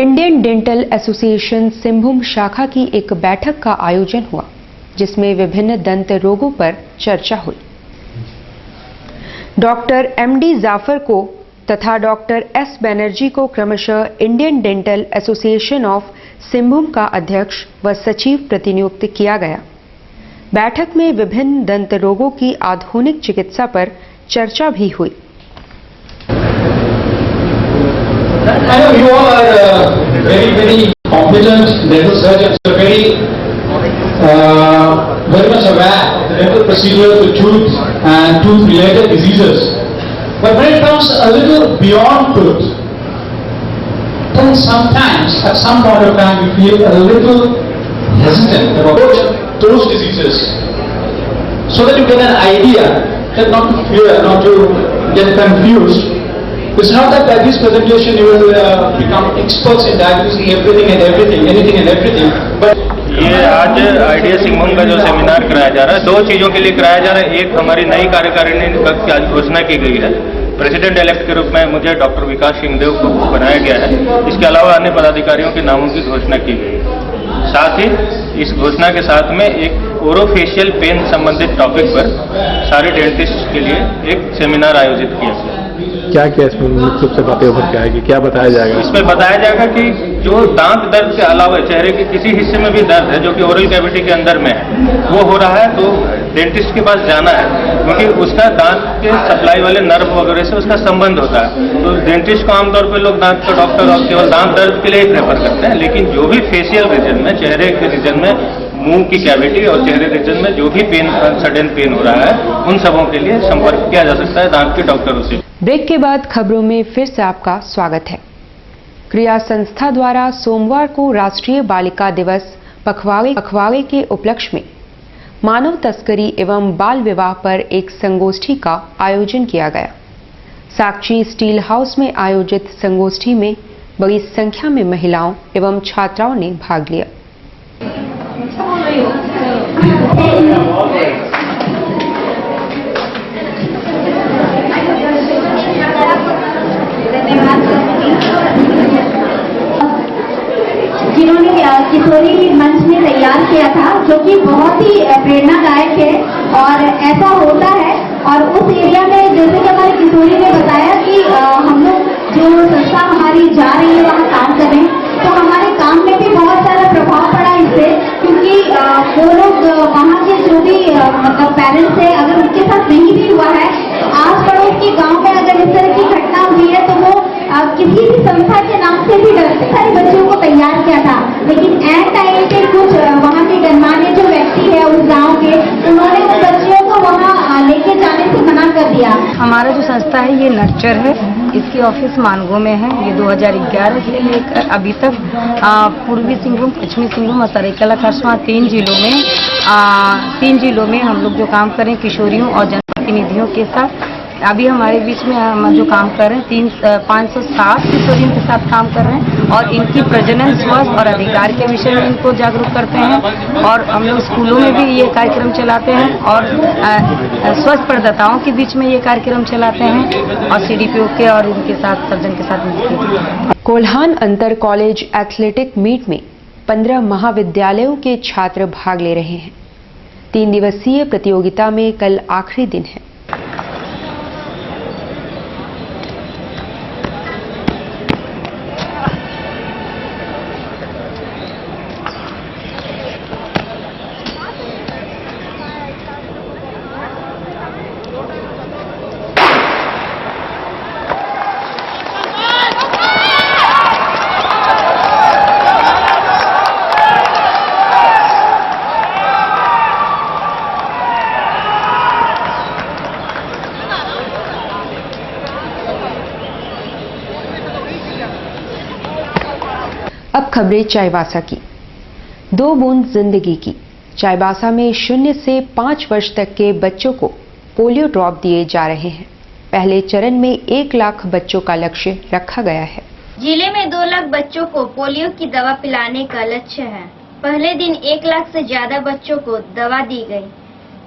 Indian dental association Singhbhum शाखा की एक बैठक का आयोजन हुआ, जिसमें विभिन्न दंत रोगों पर चर्चा हुई। डॉक्टर एमडी जाफर को तथा डॉक्टर एस बनर्जी को क्रमशः Indian dental association of Singhbhum का अध्यक्ष व सचिव प्रतिनियुक्त किया गया। बैठक में विभिन्न दंत रोगों की आधुनिक चिकित्सा पर चर्चा भी हुई। I know you all are very competent dental surgeons. So very much aware of the dental procedure, the tooth and tooth-related diseases. But when it comes a little beyond tooth, then sometimes, at some point of time, we feel a little hesitant about those diseases, so that you get an idea, that not to fear, not to get confused. It's not that by this presentation you will become experts in diagnosing everything and everything, anything and everything. But ये आज idea Singhbhum का जो seminar कराया जा रहा है, दो चीजों के लिए कराया जा रहा है। एक, हमारी नई कार्यकारिणी की आज घोषणा की गई है। प्रेसिडेंट इलेक्ट के रूप में मुझे डॉक्टर विकास सिंहदेव को बनाया गया है। इसके अलावा अन्य पदाधिकारियों के नामों की घोषणा की गई है। साथ ही इस घोषणा के साथ में एक ओरोफेशियल पेन संबंधित टॉपिक पर सारे डेंटिस्ट के लिए एक सेमिनार आयोजित किया गया। क्या इसमें मुख्य रूप से बातें उभर के आएगी, क्या बताया जाएगा? इसमें बताया जाएगा कि जो दांत दर्द के अलावा चेहरे के किसी हिस्से में भी दर्द है जो कि ओरल कैविटी के अंदर में है, वो हो रहा है, तो डेंटिस्ट के पास जाना है, क्योंकि उसका दांत के सप्लाई वाले नर्व वगैरह से उसका संबंध होता है। तो डेंटिस्ट को आमतौर पर लोग दांत का डॉक्टर और केवल दांत दर्द के लिए ही प्रेफर करते हैं, लेकिन जो भी फेशियल रीजन में, चेहरे के रीजन में, मुंह की कैविटी और चेहरे रीजन में जो भी पेन, सडन पेन हो रहा है, उन सबों के लिए संपर्क किया जा सकता है दांत के डॉक्टरों से। ब्रेक के बाद खबरों में फिर से आपका स्वागत है। क्रिया संस्था द्वारा सोमवार को राष्ट्रीय बालिका दिवस पखवाड़े के उपलक्ष्य में मानव तस्करी एवं बाल विवाह पर एक संगोष्ठी का आयोजन किया गया। साक्षी स्टील हाउस में आयोजित संगोष्ठी में बड़ी संख्या में महिलाओं एवं छात्राओं ने भाग लिया। जिन्होंने किशोरी मंच में तैयार किया था, जो कि बहुत ही प्रेरणादायक है और ऐसा होता है। और उस एरिया में जैसे कि हमारे किशोरी ने बताया कि हम लोग जो संस्था हमारी जा रही है वहाँ काम कर रहे हैं, तो हमारे काम में भी बहुत सारा प्रभाव पड़ा इससे, क्योंकि वो लोग वहाँ के जो भी मतलब पेरेंट्स है, अगर उनके साथ नहीं भी हुआ है, आस पड़ोस के गांव में अगर इस तरह की घटना हुई है, तो वो किसी भी संस्था के नाम से भी डरते सारे बच्चों को तैयार किया था। लेकिन एट टाइम पे कुछ वहाँ के गणमान्य जो व्यक्ति है उस गांव के, उन्होंने उन बच्चियों को वहाँ लेके जाने से मना कर दिया। हमारा जो संस्था है ये नर्चर है, इसकी ऑफिस मानगो में है। ये 2011 से लेकर अभी तक पूर्वी सिंहभूम, पश्चिमी सिंहभूम और सरायकेला खरसावां तीन जिलों में हम लोग जो काम करें किशोरियों और जनप्रतिनिधियों के साथ। अभी हमारे बीच में हम जो काम कर रहे हैं 560 किशोरियों के साथ काम कर रहे हैं और इनकी प्रजनन, स्वास्थ्य और अधिकार के विषय में इनको जागरूक करते हैं। और हम लोग स्कूलों में भी ये कार्यक्रम चलाते हैं और स्वस्थ प्रदाताओं के बीच में ये कार्यक्रम चलाते हैं और सीडीपीओ के और उनके साथ सर्जन के साथ मिलकर। कोल्हान अंतर कॉलेज एथलेटिक मीट में 15 महाविद्यालयों के छात्र भाग ले रहे हैं। 3 दिवसीय प्रतियोगिता में कल आखिरी दिन है। अब खबरें चाईबासा की। 2 बूंद जिंदगी की। चाईबासा में 0 से 5 वर्ष तक के बच्चों को पोलियो ड्रॉप दिए जा रहे हैं। पहले चरण में 1 लाख बच्चों का लक्ष्य रखा गया है। जिले में 2 लाख बच्चों को पोलियो की दवा पिलाने का लक्ष्य है। पहले दिन 1 लाख से ज्यादा बच्चों को दवा दी गई।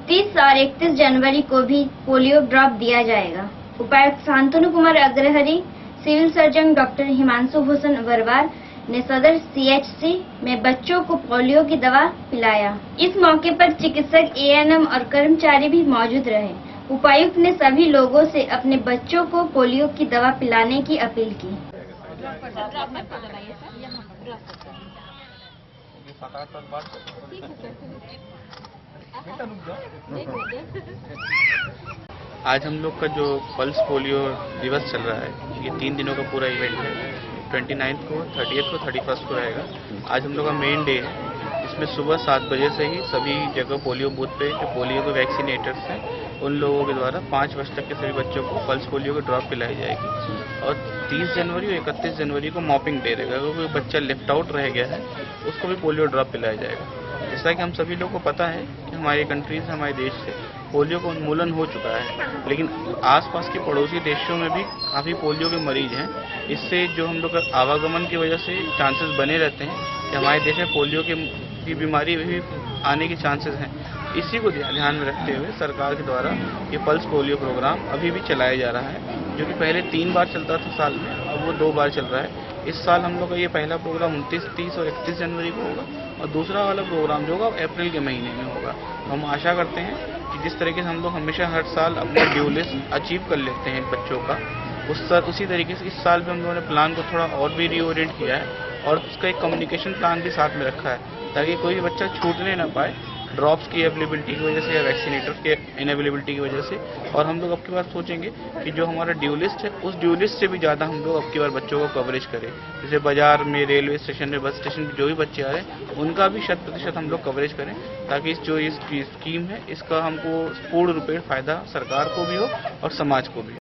30 और 31 जनवरी को भी पोलियो ड्रॉप दिया जाएगा। उपायुक्त Shantanu Kumar Agrahari, civil surgeon doctor Himanshu Bhushan Barwar, ने सदर CHC में बच्चों को पोलियो की दवा पिलाया। इस मौके पर चिकित्सक, ANM और कर्मचारी भी मौजूद रहे। उपायुक्त ने सभी लोगों से अपने बच्चों को पोलियो की दवा पिलाने की अपील की। आज हम लोग का जो पल्स पोलियो दिवस चल रहा है, ये 3 दिनों का पूरा इवेंट है। 29 को, 30 को, 31 को रहेगा। आज हम लोग का मेन डे है। इसमें सुबह 7 बजे से ही सभी जगह पोलियो बूथ पे जो पोलियो के वैक्सीनेटर्स हैं, उन लोगों के द्वारा 5 वर्ष तक के सभी बच्चों को पल्स पोलियो की ड्रॉप पिलाई जाएगी। और 30 जनवरी और 31 जनवरी को मॉपिंग डे रहेगा। अगर कोई बच्चा लेफ्ट आउट रह गया है, उसको भी पोलियो ड्रॉप पिलाया जाएगा। जैसा कि हम सभी लोगों को पता है कि हमारी कंट्री से, हमारे देश से पोलियो का उन्मूलन हो चुका है, लेकिन आसपास के पड़ोसी देशों में भी काफ़ी पोलियो के मरीज हैं। इससे जो हम लोग का आवागमन की वजह से चांसेस बने रहते हैं कि हमारे देश में पोलियो की बीमारी भी आने के चांसेस हैं। इसी को ध्यान में रखते हुए सरकार के द्वारा ये पल्स पोलियो प्रोग्राम अभी भी चलाया जा रहा है, जो कि पहले 3 बार चलता था साल में, अब वो 2 बार चल रहा है। इस साल हम लोग का ये पहला प्रोग्राम 29, 30 और 31 जनवरी को होगा, और दूसरा वाला प्रोग्राम जो होगा अप्रैल के महीने में होगा। तो हम आशा करते हैं कि जिस तरीके से हम लोग हमेशा हर साल अपना ड्यू लिस्ट अचीव कर लेते हैं बच्चों का, उसी तरीके से इस साल भी हम लोगों ने प्लान को थोड़ा और भी रीओरिएंट किया है, और उसका एक कम्युनिकेशन प्लान भी साथ में रखा है, ताकि कोई भी बच्चा छूटने ना पाए ड्रॉप्स की अवेलेबिलिटी की वजह से या वैक्सीनेटर्स के इनअवेलेबिलिटी की वजह से। और हम लोग अब की बार सोचेंगे कि जो हमारा ड्यू लिस्ट है, उस ड्यू लिस्ट से भी ज़्यादा हम लोग अब की बार बच्चों को कवरेज करें। जैसे बाजार में, रेलवे स्टेशन में, बस स्टेशन पर जो भी बच्चे आ रहे हैं, उनका भी 100% हम लोग कवरेज करें, ताकि जो इस स्कीम है, इसका हमको पूर्ण रूपेण फ़ायदा सरकार को भी हो और समाज को भी।